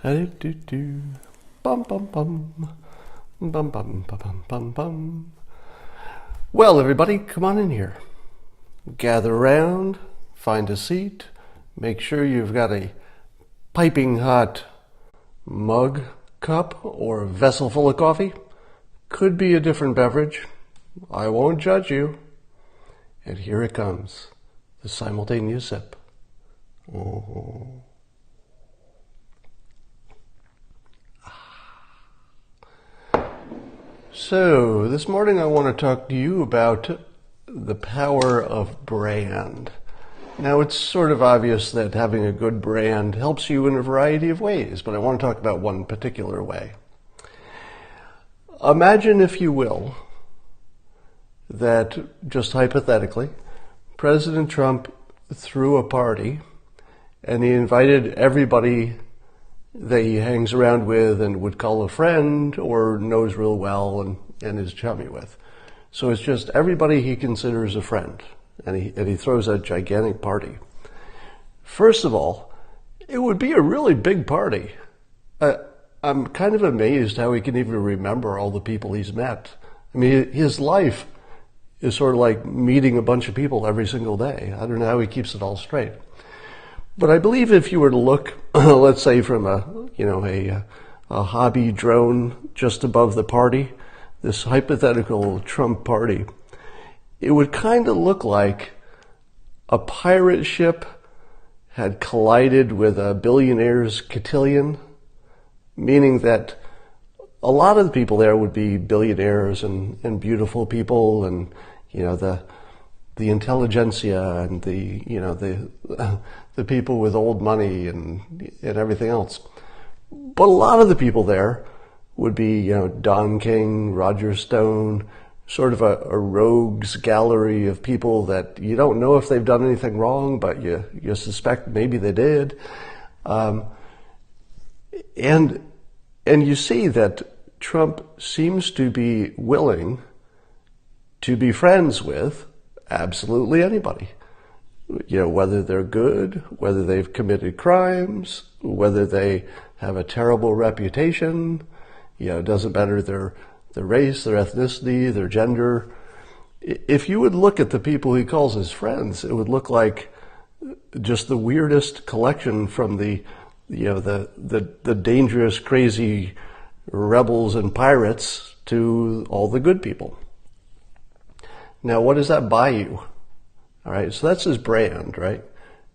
Do-do-do. Bum bum bum. Bum bum bum bum bum. Well, everybody, come on in here. Gather around, find a seat, make sure you've got a piping hot mug, cup, or vessel full of coffee. Could be a different beverage. I won't judge you. And here it comes, the simultaneous sip. Oh. So, this morning I want to talk to you about the power of brand. Now, it's sort of obvious that having a good brand helps you in a variety of ways, but I want to talk about one particular way. Imagine, if you will, that, just hypothetically, President Trump threw a party and he invited everybody that he hangs around with and would call a friend or knows real well and is chummy with. So it's just everybody he considers a friend, and he throws a gigantic party. First of all, it would be a really big party. I'm kind of amazed how he can even remember all the people he's met. I mean, his life is sort of like meeting a bunch of people every single day. I don't know how he keeps it all straight. But I believe if you were to look, let's say from a hobby drone just above the party, this hypothetical Trump party, it would kind of look like a pirate ship had collided with a billionaire's cotillion, meaning that a lot of the people there would be billionaires and beautiful people, and the intelligentsia and the people with old money and everything else. But a lot of the people there would be, Don King, Roger Stone, sort of a rogues gallery of people that you don't know if they've done anything wrong, but you suspect maybe they did. And you see that Trump seems to be willing to be friends with absolutely anybody. Whether they're good, whether they've committed crimes, whether they have a terrible reputation, it doesn't matter their race, their ethnicity, their gender. If you would look at the people he calls his friends, it would look like just the weirdest collection from the dangerous, crazy rebels and pirates to all the good people. Now, what does that buy you? All right, so that's his brand, right?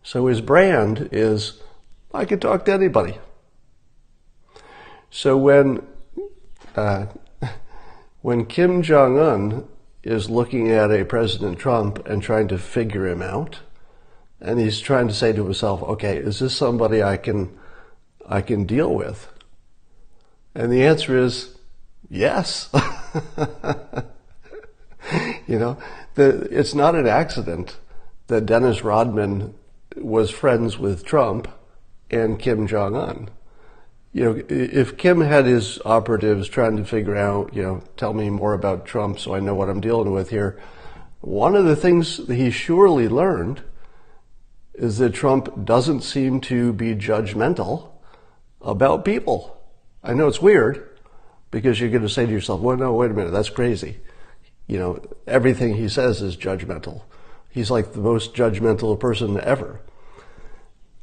So his brand is, I can talk to anybody. So when Kim Jong-Un is looking at a President Trump and trying to figure him out, and he's trying to say to himself, okay, is this somebody I can deal with? And the answer is yes. It's not an accident that Dennis Rodman was friends with Trump and Kim Jong-un. If Kim had his operatives trying to figure out, tell me more about Trump so I know what I'm dealing with here, one of the things that he surely learned is that Trump doesn't seem to be judgmental about people. I know it's weird, because you're going to say to yourself, well, no, wait a minute, that's crazy. Everything he says is judgmental. He's like the most judgmental person ever.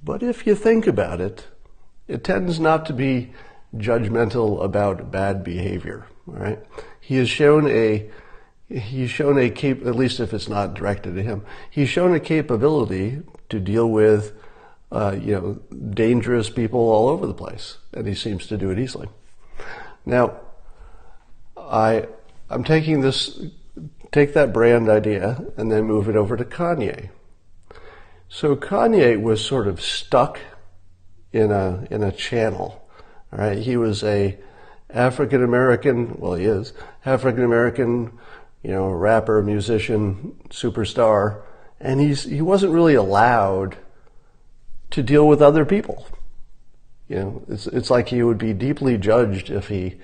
But if you think about it, it tends not to be judgmental about bad behavior, all right? He's shown a at least if it's not directed at him, he's shown a capability to deal with, dangerous people all over the place, and he seems to do it easily. Now, I'm take that brand idea and then move it over to Kanye. So Kanye was sort of stuck in a channel. All right, he was a African American. Well, he is African American, rapper, musician, superstar, and he wasn't really allowed to deal with other people. It's like he would be deeply judged if he,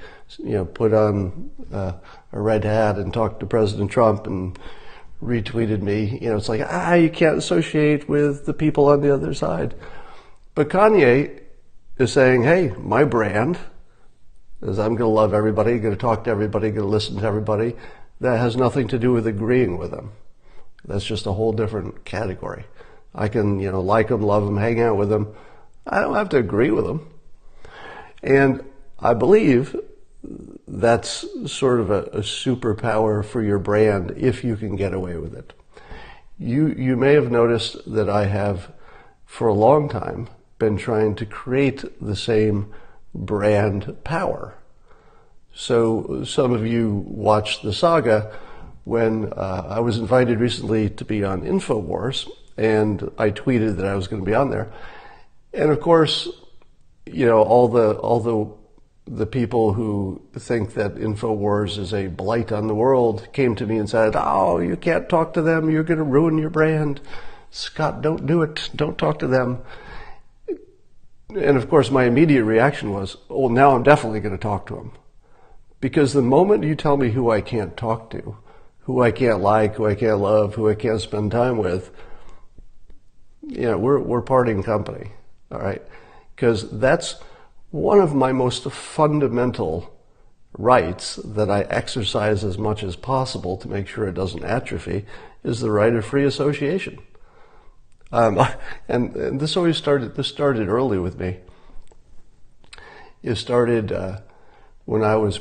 put on a red hat and talked to President Trump and retweeted me. It's like, you can't associate with the people on the other side. But Kanye is saying, hey, my brand is I'm going to love everybody, going to talk to everybody, going to listen to everybody. That has nothing to do with agreeing with them. That's just a whole different category. I can, like them, love them, hang out with them. I don't have to agree with them. And I believe that's sort of a superpower for your brand if you can get away with it. You may have noticed that I have, for a long time, been trying to create the same brand power. So some of you watched the saga when I was invited recently to be on InfoWars, and I tweeted that I was going to be on there. And of course, all the people who think that InfoWars is a blight on the world came to me and said, oh, you can't talk to them, you're going to ruin your brand. Scott, don't do it, don't talk to them. And of course, my immediate reaction was, well, now I'm definitely going to talk to them. Because the moment you tell me who I can't talk to, who I can't like, who I can't love, who I can't spend time with, we're parting company, all right? Because that's one of my most fundamental rights that I exercise as much as possible to make sure it doesn't atrophy, is the right of free association. And this started early with me. It started when I was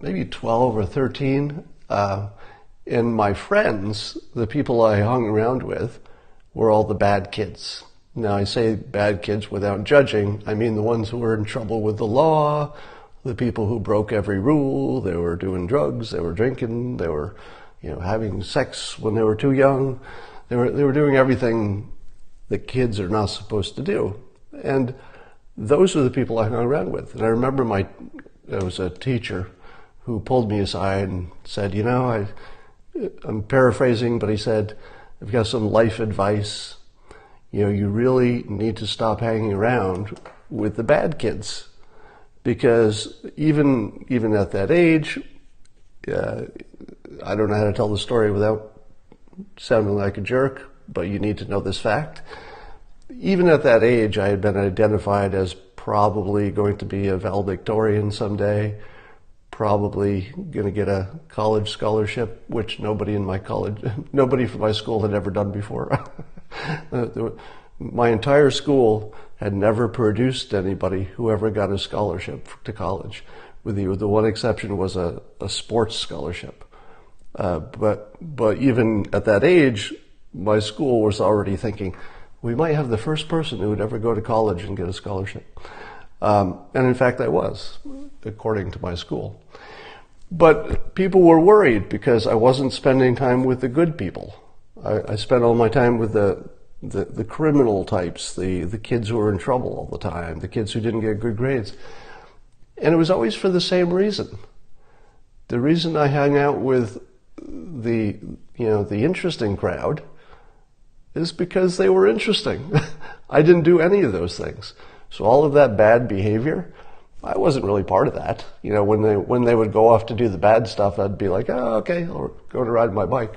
maybe 12 or 13, and my friends, the people I hung around with, were all the bad kids. Now, I say bad kids without judging. I mean the ones who were in trouble with the law, the people who broke every rule. They were doing drugs, they were drinking, they were, having sex when they were too young. They were doing everything that kids are not supposed to do. And those are the people I hung around with. And I remember there was a teacher who pulled me aside and said, I'm paraphrasing, but he said, I've got some life advice. You really need to stop hanging around with the bad kids, because even at that age, I don't know how to tell the story without sounding like a jerk, but you need to know this fact. Even at that age, I had been identified as probably going to be a valedictorian someday, probably going to get a college scholarship, which nobody from my school had ever done before. My entire school had never produced anybody who ever got a scholarship to college, with the one exception was a sports scholarship. But even at that age, my school was already thinking, we might have the first person who would ever go to college and get a scholarship. And in fact, I was, according to my school. But people were worried because I wasn't spending time with the good people. I spent all my time with the criminal types, the kids who were in trouble all the time, the kids who didn't get good grades. And it was always for the same reason. The reason I hung out with the interesting crowd is because they were interesting. I didn't do any of those things. So all of that bad behavior, I wasn't really part of that. When they would go off to do the bad stuff, I'd be like, oh, okay, I'll go to ride my bike.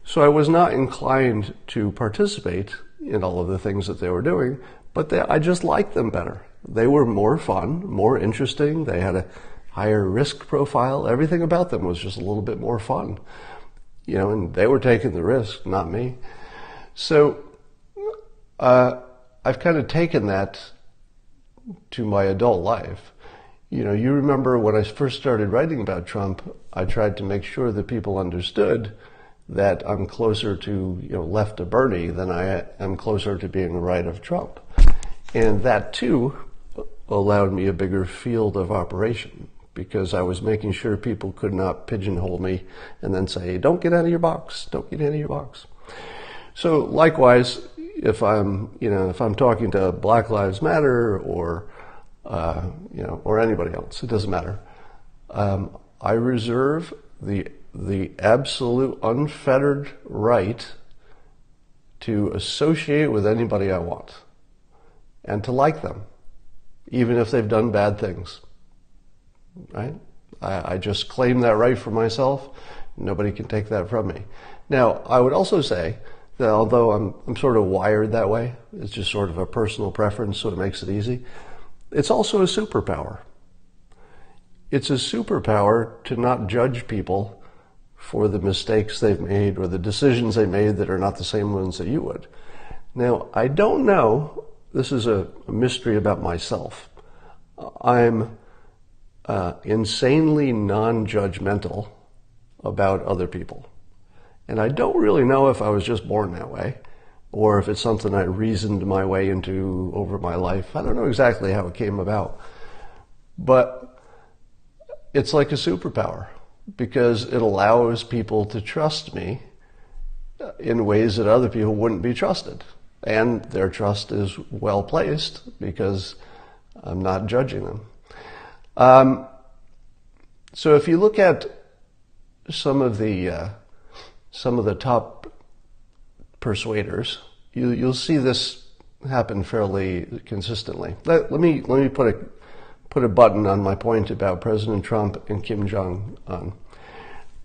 So I was not inclined to participate in all of the things that they were doing, but I just liked them better. They were more fun, more interesting. They had a higher risk profile. Everything about them was just a little bit more fun. And they were taking the risk, not me. So I've kind of taken that to my adult life. You remember when I first started writing about Trump, I tried to make sure that people understood that I'm closer to left of Bernie than I am closer to being right of Trump. And that too allowed me a bigger field of operation, because I was making sure people could not pigeonhole me and then say, don't get out of your box, don't get out of your box. So likewise, if I'm talking to Black Lives Matter or anybody else, it doesn't matter. I reserve the absolute unfettered right to associate with anybody I want and to like them, even if they've done bad things, right? I just claim that right for myself. Nobody can take that from me. Now, I would also say that although I'm sort of wired that way, it's just sort of a personal preference, so it makes it easy. it's also a superpower. It's a superpower to not judge people for the mistakes they've made or the decisions they made that are not the same ones that you would. Now, I don't know, this is a mystery about myself. I'm insanely non-judgmental about other people. And I don't really know if I was just born that way or if it's something I reasoned my way into over my life. I don't know exactly how it came about. But it's like a superpower because it allows people to trust me in ways that other people wouldn't be trusted. And their trust is well placed because I'm not judging them. So if you look at some of the top persuaders, you'll see this happen fairly consistently. Let me put a button on my point about President Trump and Kim Jong-Un.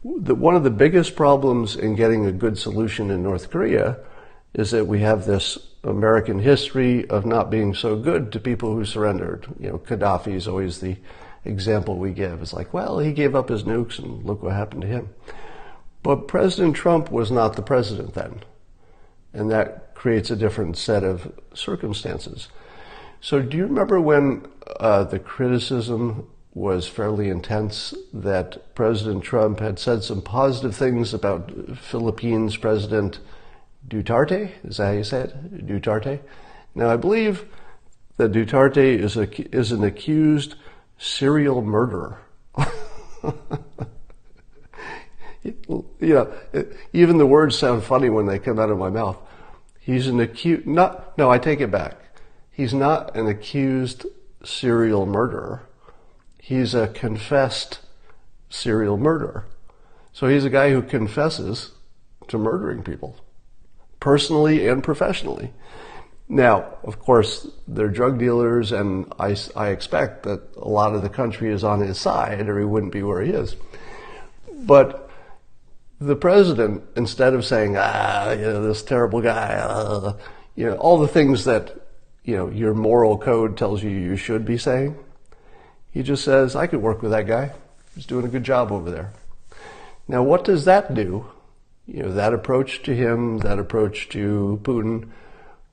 One of the biggest problems in getting a good solution in North Korea is that we have this American history of not being so good to people who surrendered. Gaddafi is always the example we give. It's like, well, he gave up his nukes and look what happened to him. But President Trump was not the president then. And that creates a different set of circumstances. So do you remember when the criticism was fairly intense that President Trump had said some positive things about Philippines President Duterte? Is that how you say it? Duterte? Now, I believe that Duterte is an accused serial murderer. Even the words sound funny when they come out of my mouth. He's an accused, no, I take it back. He's not an accused serial murderer. He's a confessed serial murderer. So he's a guy who confesses to murdering people, personally and professionally. Now, of course, they're drug dealers, and I expect that a lot of the country is on his side, or he wouldn't be where he is. But the president, instead of saying, this terrible guy, all the things that, your moral code tells you should be saying, he just says, I could work with that guy. He's doing a good job over there. Now, what does that do? That approach to him, that approach to Putin,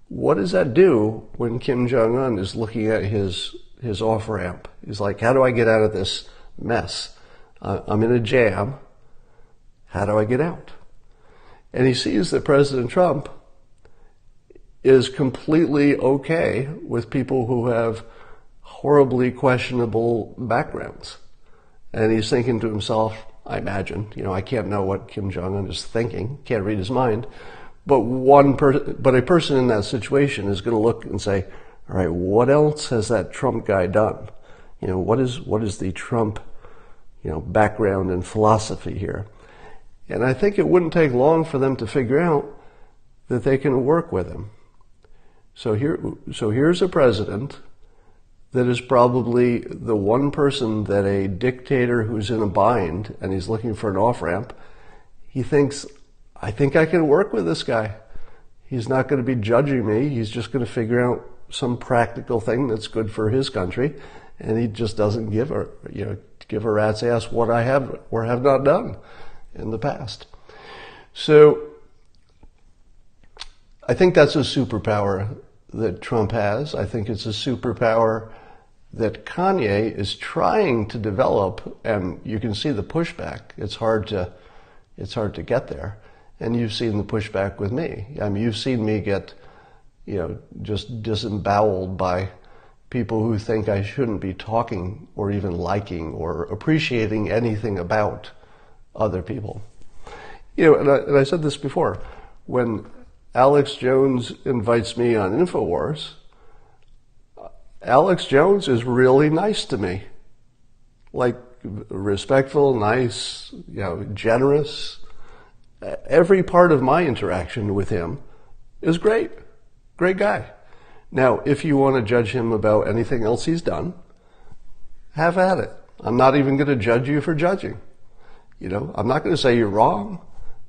what does that do when Kim Jong-Un is looking at his off-ramp? He's like, how do I get out of this mess? I'm in a jam. How do I get out? And he sees that President Trump is completely okay with people who have horribly questionable backgrounds. And he's thinking to himself, I imagine, I can't know what Kim Jong-un is thinking, can't read his mind, but a person in that situation is going to look and say, all right, what else has that Trump guy done? What is the Trump, background and philosophy here? And I think it wouldn't take long for them to figure out that they can work with him. So here's a president that is probably the one person that a dictator who's in a bind and he's looking for an off-ramp, he thinks, I think I can work with this guy. He's not going to be judging me. He's just going to figure out some practical thing that's good for his country. And he just doesn't give a rat's ass what I have or have not done in the past. So I think that's a superpower that Trump has. I think it's a superpower that Kanye is trying to develop, and you can see the pushback. It's hard to get there. And you've seen the pushback with me. I mean, you've seen me get, just disemboweled by people who think I shouldn't be talking or even liking or appreciating anything about other people. And I said this before, when Alex Jones invites me on InfoWars, Alex Jones is really nice to me. Like, respectful, nice, generous. Every part of my interaction with him is great. Great guy. Now, if you want to judge him about anything else he's done, have at it. I'm not even going to judge you for judging. I'm not going to say you're wrong.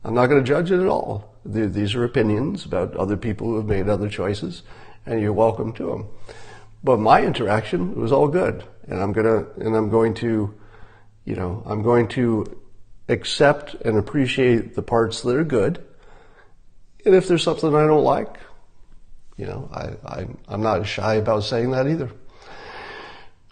I'm not going to judge it at all. These are opinions about other people who have made other choices, and you're welcome to them. But my interaction was all good, and I'm going to accept and appreciate the parts that are good. And if there's something I don't like, I'm not shy about saying that either.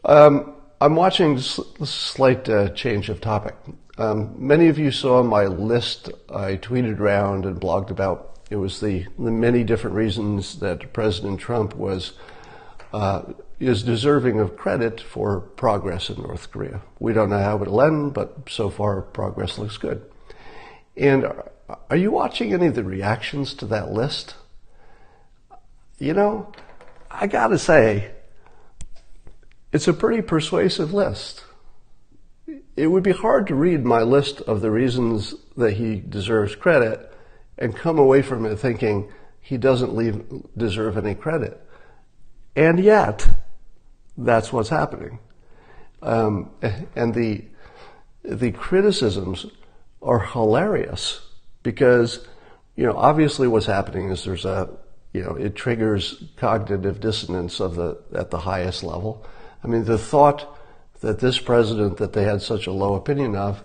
I'm watching slight change of topic. Many of you saw my list I tweeted around and blogged about. It was the many different reasons that President Trump is deserving of credit for progress in North Korea. We don't know how it'll end, but so far progress looks good. And are you watching any of the reactions to that list? I gotta say, it's a pretty persuasive list. It would be hard to read my list of the reasons that he deserves credit and come away from it thinking he doesn't deserve any credit. And yet, that's what's happening. And the criticisms are hilarious because, obviously what's happening is there's it triggers cognitive dissonance at the highest level. I mean, the thought that this president that they had such a low opinion of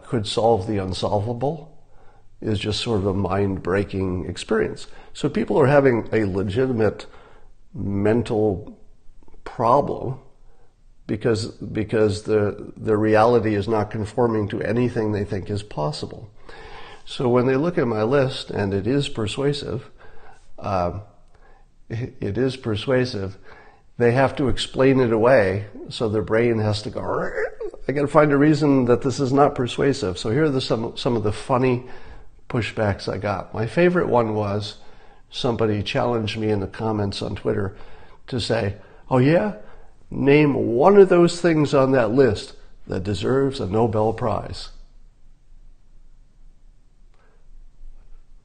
could solve the unsolvable is just sort of a mind-breaking experience. So people are having a legitimate mental problem because the reality is not conforming to anything they think is possible. So when they look at my list, and it is persuasive, they have to explain it away, so their brain has to go, I got to find a reason that this is not persuasive. So here are some of the funny pushbacks I got. My favorite one was somebody challenged me in the comments on Twitter to say, oh yeah, name one of those things on that list that deserves a Nobel Prize.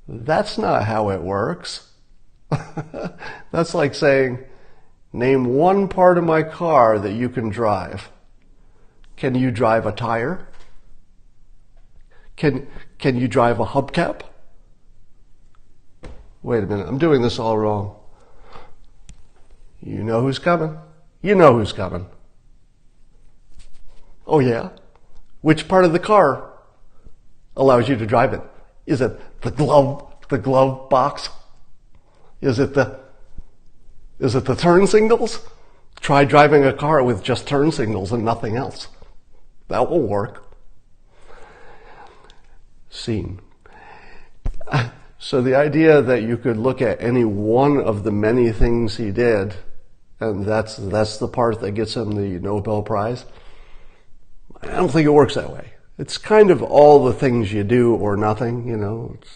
That's not how it works. That's like saying, name one part of my car that you can drive. Can you drive a tire? Can you drive a hubcap? Wait a minute, I'm doing this all wrong. You know who's coming. You know who's coming. Oh yeah? Which part of the car allows you to drive it? Is it the glove box? Is it the turn signals? Try driving a car with just turn signals and nothing else. That will work. Scene. So the idea that you could look at any one of the many things he did, and that's the part that gets him the Nobel Prize, I don't think it works that way. It's kind of all the things you do or nothing,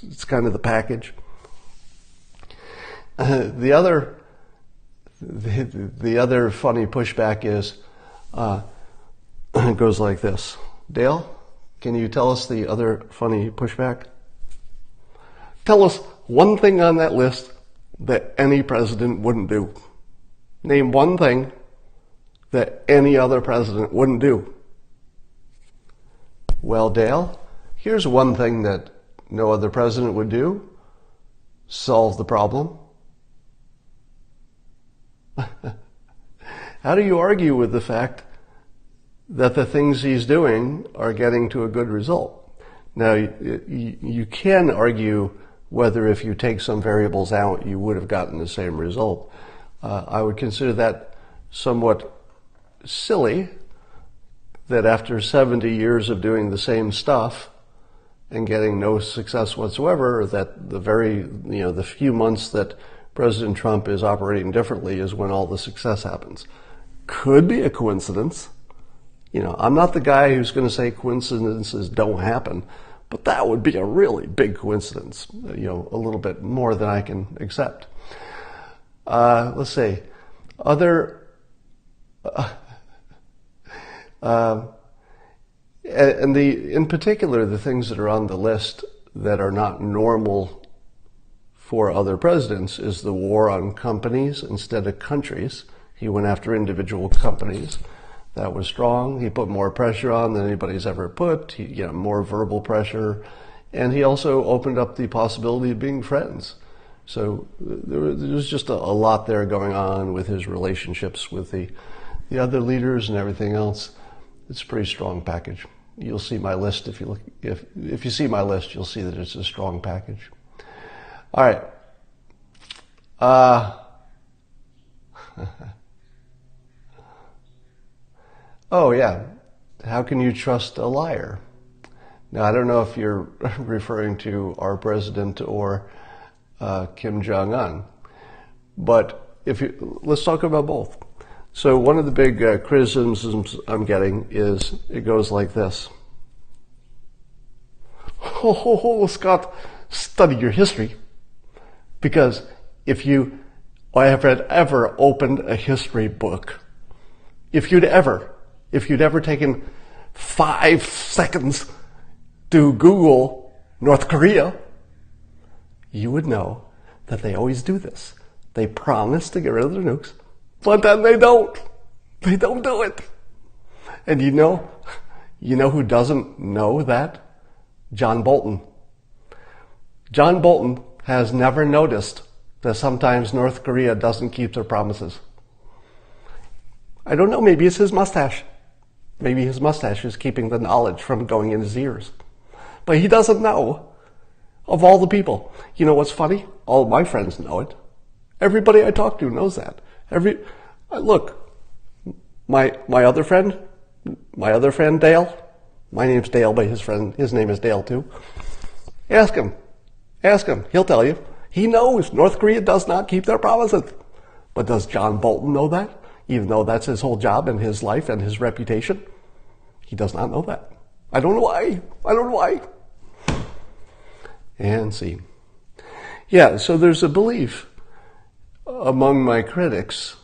it's kind of the package. The other funny pushback is, it goes like this. Dale, can you tell us the other funny pushback? Tell us one thing on that list that any president wouldn't do. Name one thing that any other president wouldn't do. Well, Dale, here's one thing that no other president would do. Solve the problem. How do you argue with the fact that the things he's doing are getting to a good result? Now, you can argue whether if you take some variables out, you would have gotten the same result. I would consider that somewhat silly, that after 70 years of doing the same stuff and getting no success whatsoever, that the few months that President Trump is operating differently is when all the success happens. Could be a coincidence. I'm not the guy who's going to say coincidences don't happen, but that would be a really big coincidence, a little bit more than I can accept. Let's see. In particular, the things that are on the list that are not normal for other presidents is the war on companies instead of countries. He went after individual companies. That was strong. He put more pressure on than anybody's ever put. More verbal pressure. And he also opened up the possibility of being friends. So there's just a lot there going on with his relationships with the other leaders and everything else. It's a pretty strong package. You'll see my list if you look. If you see my list, you'll see that it's a strong package. All right. Oh yeah. How can you trust a liar? Now I don't know if you're referring to our president or Kim Jong-Un, but let's talk about both. So one of the big criticisms I'm getting is it goes like this. Oh, Scott, study your history. Because if you have ever opened a history book, if you'd ever taken 5 seconds to Google North Korea, you would know that they always do this. They promise to get rid of their nukes, but then they don't. They don't do it. And you know who doesn't know that? John Bolton. John Bolton has never noticed that sometimes North Korea doesn't keep their promises. I don't know, maybe it's his mustache. Maybe his mustache is keeping the knowledge from going in his ears. But he doesn't know. Of all the people. You know what's funny? All of my friends know it. Everybody I talk to knows that. Look, my other friend Dale, my name's Dale, but his name is Dale too. Ask him, he'll tell you. He knows North Korea does not keep their promises. But does John Bolton know that? Even though that's his whole job and his life and his reputation? He does not know that. I don't know why. And see. Yeah, so there's a belief among my critics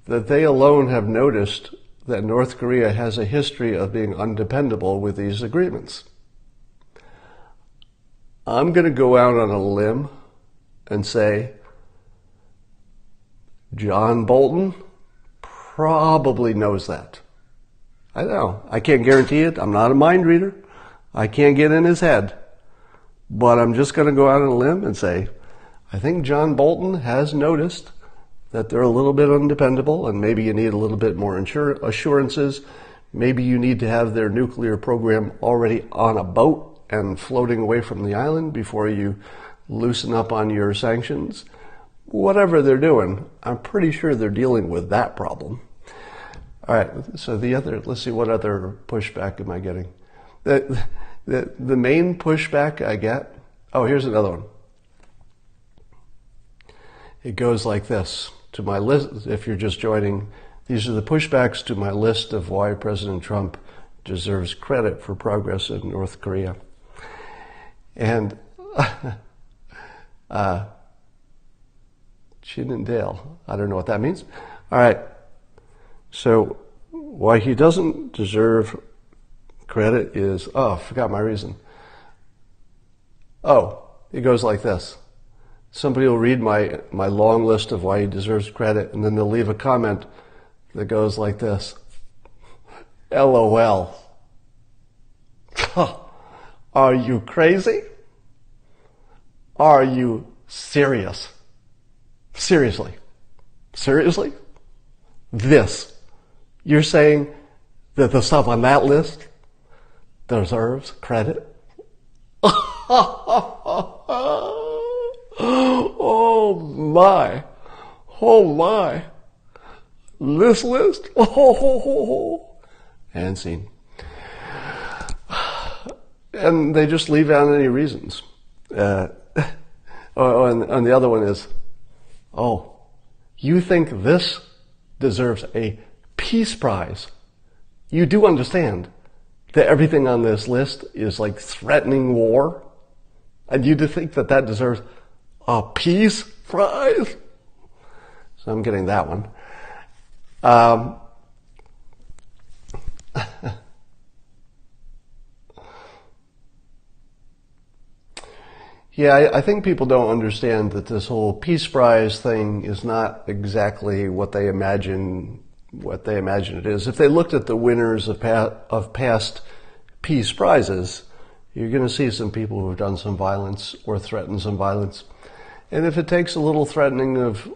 that they alone have noticed that North Korea has a history of being undependable with these agreements. I'm going to go out on a limb and say John Bolton probably knows that. I know. I can't guarantee it. I'm not a mind reader. I can't get in his head. But I'm just going to go out on a limb and say, I think John Bolton has noticed that they're a little bit undependable and maybe you need a little bit more assurances. Maybe you need to have their nuclear program already on a boat and floating away from the island before you loosen up on your sanctions. Whatever they're doing, I'm pretty sure they're dealing with that problem. All right, so let's see, what other pushback am I getting? The main pushback I get, here's another one. It goes like this. To my list, if you're just joining, these are the pushbacks to my list of why President Trump deserves credit for progress in North Korea. And Chin and Dale, I don't know what that means. All right, so why he doesn't deserve credit is, I forgot my reason. It goes like this. Somebody will read my long list of why he deserves credit, and then they'll leave a comment that goes like this. LOL. Are you crazy? Are you serious? Seriously? You're saying that the stuff on that list deserves credit? Oh my. This list? And scene. And they just leave out any reasons. And the other one is, you think this deserves a peace prize? You do understand that everything on this list is like threatening war? And you do think that deserves a peace prize? So I'm getting that one. Yeah, I think people don't understand that this whole peace prize thing is not exactly what they imagine it is. If they looked at the winners of past peace prizes, you're going to see some people who have done some violence or threatened some violence. And if it takes a little threatening of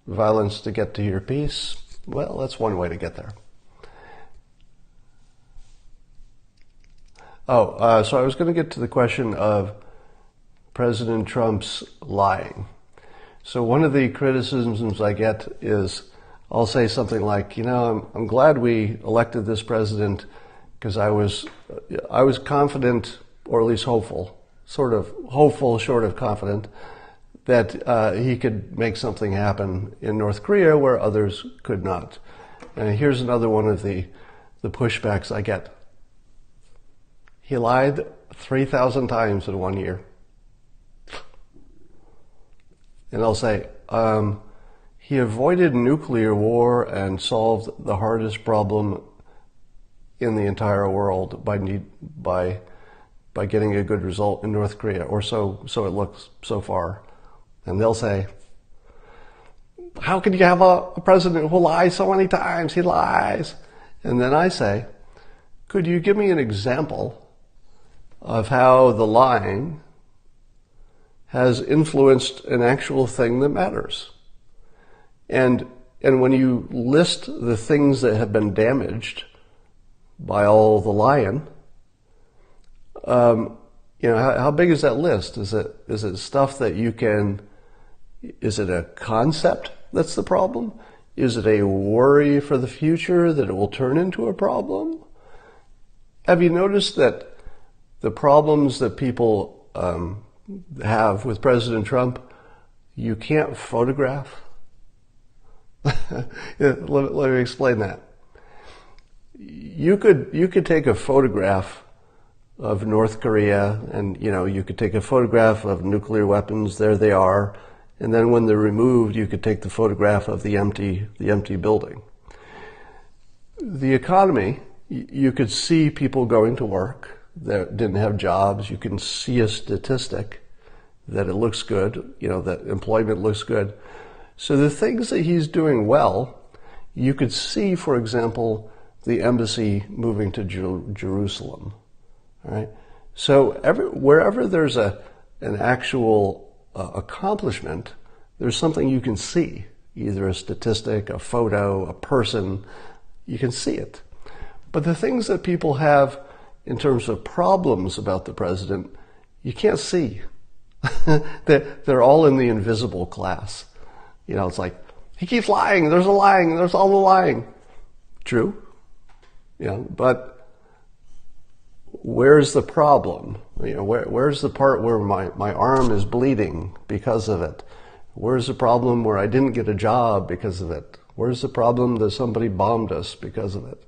violence to get to your peace, well, that's one way to get there. So I was going to get to the question of President Trump's lying. So one of the criticisms I get is I'll say something like, I'm glad we elected this president because I was confident, or at least hopeful, sort of hopeful, short of confident, that he could make something happen in North Korea where others could not. And here's another one of the pushbacks I get. He lied 3,000 times in 1 year. And I'll say, he avoided nuclear war and solved the hardest problem in the entire world by getting a good result in North Korea, or so it looks so far. And they'll say, how can you have a president who lies so many times? He lies. And then I say, could you give me an example of how the lying has influenced an actual thing that matters? And when you list the things that have been damaged by all the lying, how big is that list? Is it stuff that you can? Is it a concept that's the problem? Is it a worry for the future that it will turn into a problem? Have you noticed that the problems that people have with President Trump, you can't photograph? Let me explain that. You could take a photograph of North Korea, and you could take a photograph of nuclear weapons. There they are, and then when they're removed, you could take the photograph of the empty building. The economy, you could see people going to work that didn't have jobs. You can see a statistic that it looks good, that employment looks good. So the things that he's doing well, you could see, for example, the embassy moving to Jerusalem. All right. So wherever there's an actual accomplishment, there's something you can see, either a statistic, a photo, a person. You can see it. But the things that people have in terms of problems about the president, you can't see. They're all in the invisible class. It's like, he keeps lying, there's all the lying. True. But where's the problem? Where's the part where my arm is bleeding because of it? Where's the problem where I didn't get a job because of it? Where's the problem that somebody bombed us because of it?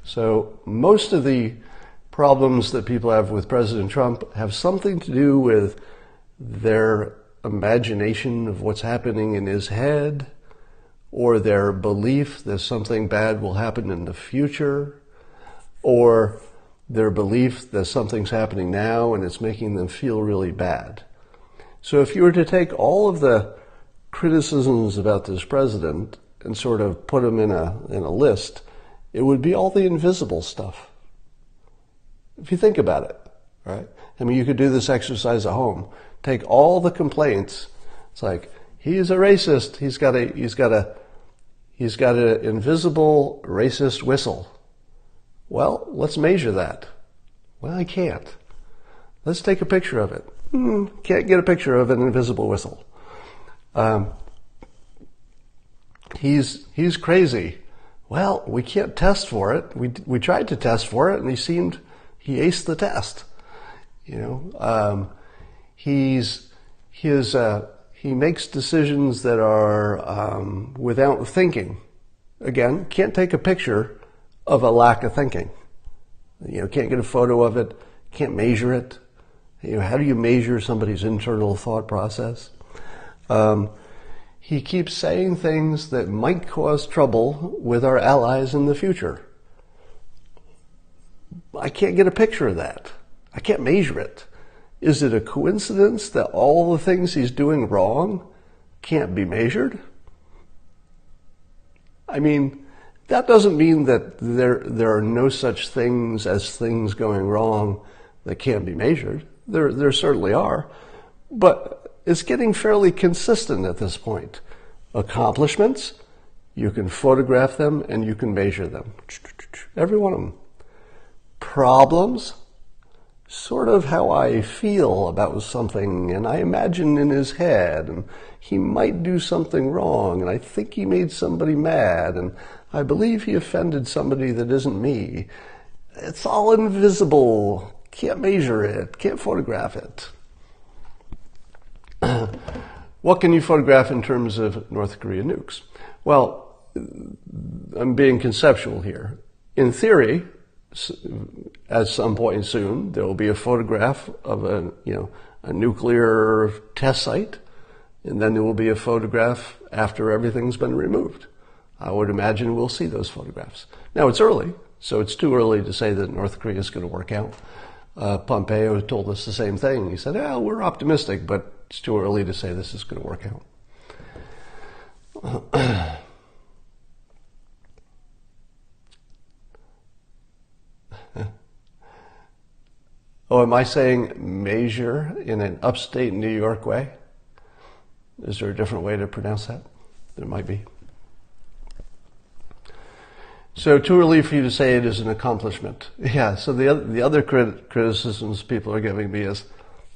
So most of the problems that people have with President Trump have something to do with their imagination of what's happening in his head, or their belief that something bad will happen in the future, or their belief that something's happening now and it's making them feel really bad. So if you were to take all of the criticisms about this president and sort of put them in a list, it would be all the invisible stuff. If you think about it, right? I mean, you could do this exercise at home. Take all the complaints. It's like, he's a racist. He's got an invisible racist whistle. Well, let's measure that. Well, I can't. Let's take a picture of it. Can't get a picture of an invisible whistle. He's crazy. Well, we can't test for it. We tried to test for it, and he aced the test. He makes decisions that are without thinking. Again, can't take a picture of a lack of thinking. Can't get a photo of it, can't measure it. How do you measure somebody's internal thought process? He keeps saying things that might cause trouble with our allies in the future. I can't get a picture of that. I can't measure it. Is it a coincidence that all the things he's doing wrong can't be measured? I mean, that doesn't mean that there are no such things as things going wrong that can't be measured. There certainly are. But it's getting fairly consistent at this point. Accomplishments, you can photograph them and you can measure them. Every one of them. Problems, sort of how I feel about something, and I imagine in his head, and he might do something wrong, and I think he made somebody mad, and I believe he offended somebody that isn't me. It's all invisible. Can't measure it. Can't photograph it. What can you photograph in terms of North Korea nukes? Well, I'm being conceptual here. In theory, at some point soon, there will be a photograph of a nuclear test site, and then there will be a photograph after everything's been removed. I would imagine we'll see those photographs. Now, it's early, so it's too early to say that North Korea is going to work out. Pompeo told us the same thing. He said, we're optimistic, but it's too early to say this is going to work out. Oh, am I saying measure in an upstate New York way? Is there a different way to pronounce that? There might be. So too early for you to say it is an accomplishment. Yeah, so the other criticisms people are giving me is,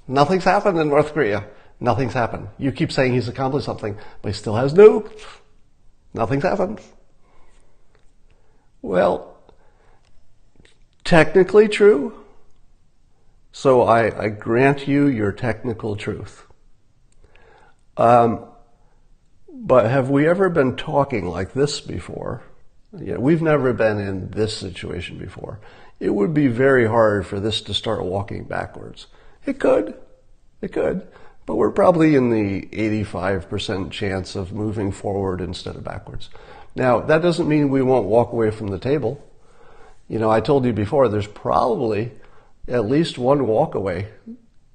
nothing's happened in North Korea. Nothing's happened. You keep saying he's accomplished something, but he still has nukes. Nothing's happened. Well, technically true. So I grant you your technical truth. But have we ever been talking like this before? Yeah, we've never been in this situation before. It would be very hard for this to start walking backwards. It could, but we're probably in the 85% chance of moving forward instead of backwards. Now, that doesn't mean we won't walk away from the table. I told you before, there's probably at least one walk away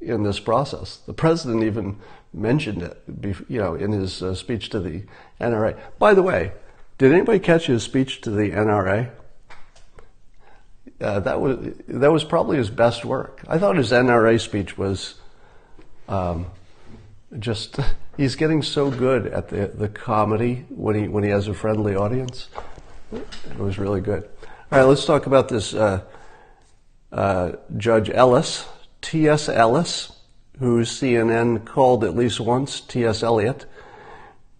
in this process. The president even mentioned it, in his speech to the NRA. By the way, did anybody catch his speech to the NRA? That was probably his best work. I thought his NRA speech was he's getting so good at the comedy when he has a friendly audience. It was really good. All right, let's talk about this Judge Ellis, T.S. Ellis, who CNN called at least once T.S. Eliot,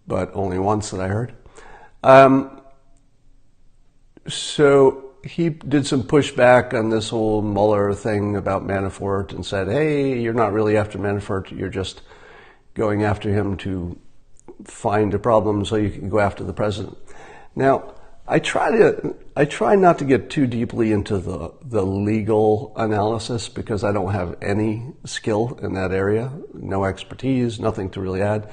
but only once that I heard. So he did some pushback on this whole Mueller thing about Manafort and said, hey, you're not really after Manafort, you're just going after him to find a problem so you can go after the president. Now, I try not to get too deeply into the legal analysis because I don't have any skill in that area, no expertise, nothing to really add.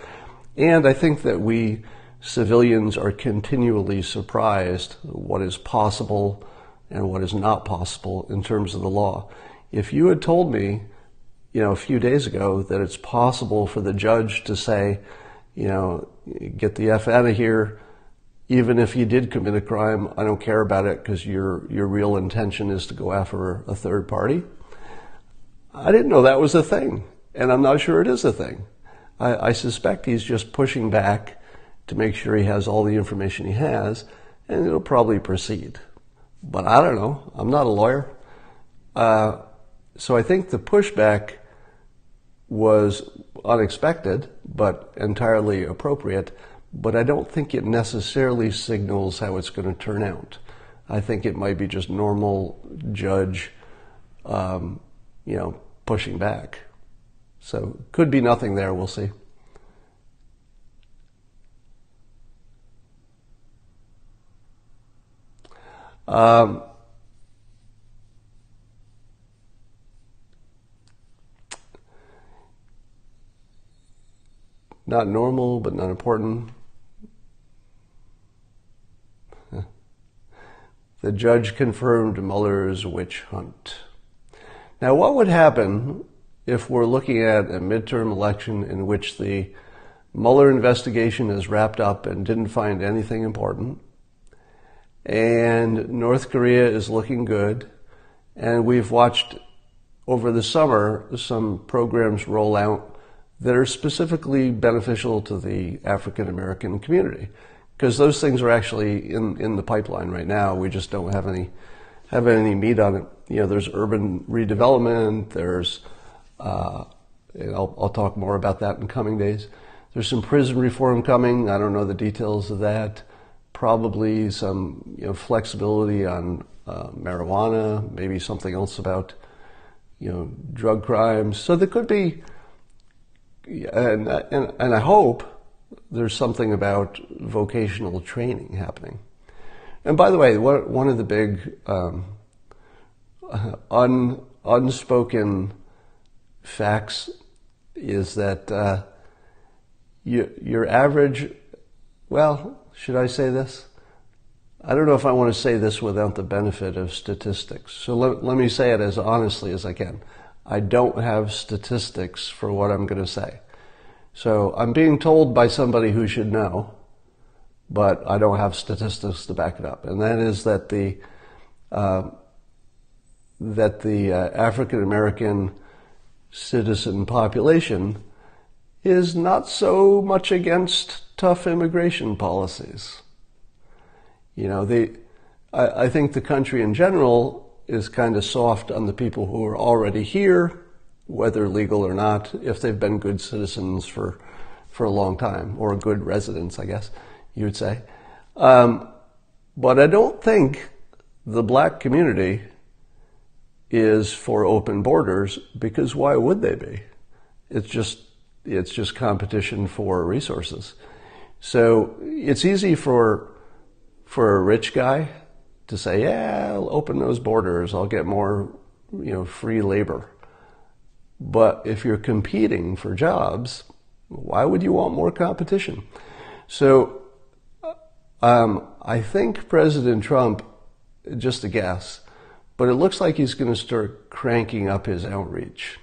And I think that we civilians are continually surprised what is possible and what is not possible in terms of the law. If you had told me, a few days ago that it's possible for the judge to say, get the F out of here, even if you did commit a crime, I don't care about it because your real intention is to go after a third party. I didn't know that was a thing, and I'm not sure it is a thing. I suspect he's just pushing back to make sure he has all the information he has, and it'll probably proceed. But I don't know. I'm not a lawyer. So I think the pushback was unexpected, but entirely appropriate. But I don't think it necessarily signals how it's going to turn out. I think it might be just normal judge, pushing back. So could be nothing there. We'll see. Not normal, but not important. The judge confirmed Mueller's witch hunt. Now, what would happen if we're looking at a midterm election in which the Mueller investigation is wrapped up and didn't find anything important, and North Korea is looking good, and we've watched over the summer some programs roll out that are specifically beneficial to the African American community, because those things are actually in the pipeline right now. We just don't have any meat on it. You know, there's urban redevelopment. There's and I'll talk more about that in coming days. There's some prison reform coming. I don't know the details of that. Probably some flexibility on marijuana. Maybe something else about drug crimes. So there could be, and I hope there's something about vocational training happening. And by the way, one of the big unspoken facts is that your average, well, should I say this? I don't know if I want to say this without the benefit of statistics. So let me say it as honestly as I can. I don't have statistics for what I'm going to say. So I'm being told by somebody who should know, but I don't have statistics to back it up. And that is that the African American citizen population is not so much against tough immigration policies. I think the country in general is kind of soft on the people who are already here, whether legal or not, if they've been good citizens for a long time, or good residents, I guess you would say. But I don't think the black community is for open borders, because why would they be? It's just competition for resources. So it's easy for a rich guy to say, yeah, I'll open those borders, I'll get more, free labor. But if you're competing for jobs, why would you want more competition? So I think President Trump, just a guess, but it looks like he's going to start cranking up his outreach.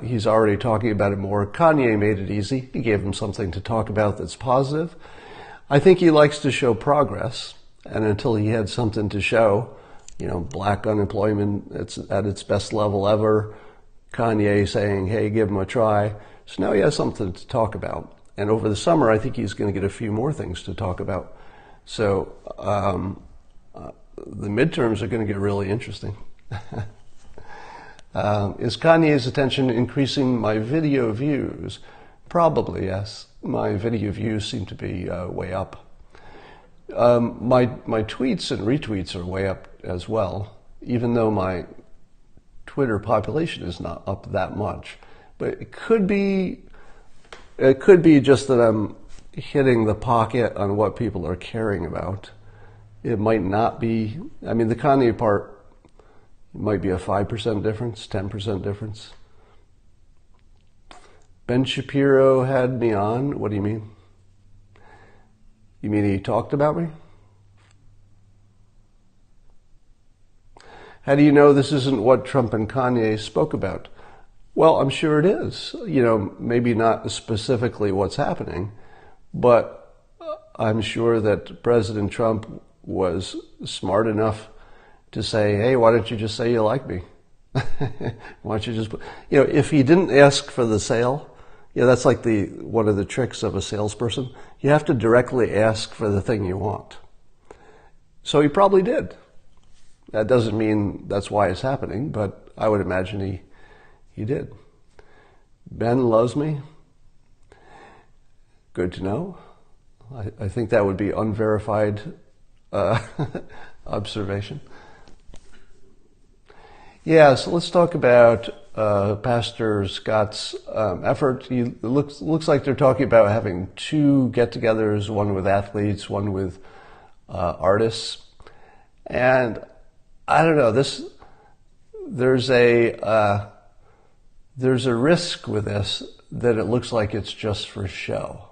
He's already talking about it more. Kanye made it easy. He gave him something to talk about that's positive. I think he likes to show progress, and until he had something to show, black unemployment, it's at its best level ever, Kanye saying, hey, give him a try. So now he has something to talk about. And over the summer, I think he's going to get a few more things to talk about. So the midterms are going to get really interesting. Is Kanye's attention increasing my video views? Probably, yes. My video views seem to be way up. My tweets and retweets are way up as well, even though my Twitter population is not up that much. But it could be just that I'm hitting the pocket on what people are caring about. It might not be. I mean, the Kanye part might be a 5% difference, 10% difference. Ben Shapiro had me on. What do you mean? You mean he talked about me? How do you know this isn't what Trump and Kanye spoke about? Well, I'm sure it is. Maybe not specifically what's happening, but I'm sure that President Trump was smart enough to say, hey, why don't you just say you like me? Why don't you just, if he didn't ask for the sale, that's like one of the tricks of a salesperson. You have to directly ask for the thing you want. So he probably did. That doesn't mean that's why it's happening, but I would imagine he did. Ben loves me. Good to know. I think that would be unverified observation. Yeah, so let's talk about Pastor Scott's effort. It looks like they're talking about having 2 get-togethers, one with athletes, one with artists. And I don't know, there's a risk with this that it looks like it's just for show.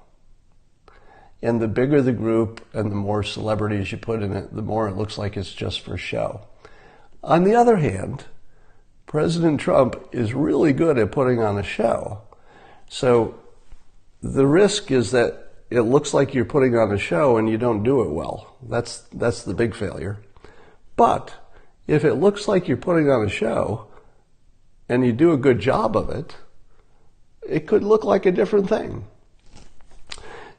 And the bigger the group and the more celebrities you put in it, the more it looks like it's just for show. On the other hand, President Trump is really good at putting on a show. So the risk is that it looks like you're putting on a show and you don't do it well. That's the big failure. But if it looks like you're putting on a show and you do a good job of it, it could look like a different thing.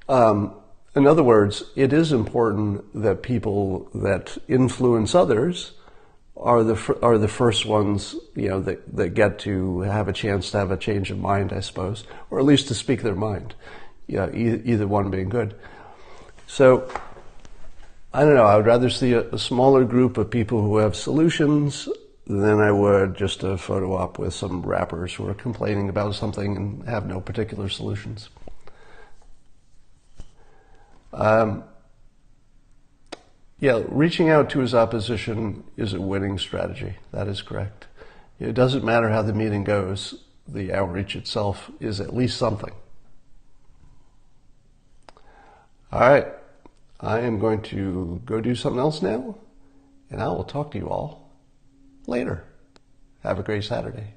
In other words, it is important that people that influence others are the first ones, that get to have a chance to have a change of mind, I suppose, or at least to speak their mind. Either one being good. So, I don't know, I would rather see a smaller group of people who have solutions than I would just a photo op with some rappers who are complaining about something and have no particular solutions. Reaching out to his opposition is a winning strategy. That is correct. It doesn't matter how the meeting goes. The outreach itself is at least something. All right. I am going to go do something else now, and I will talk to you all later. Have a great Saturday.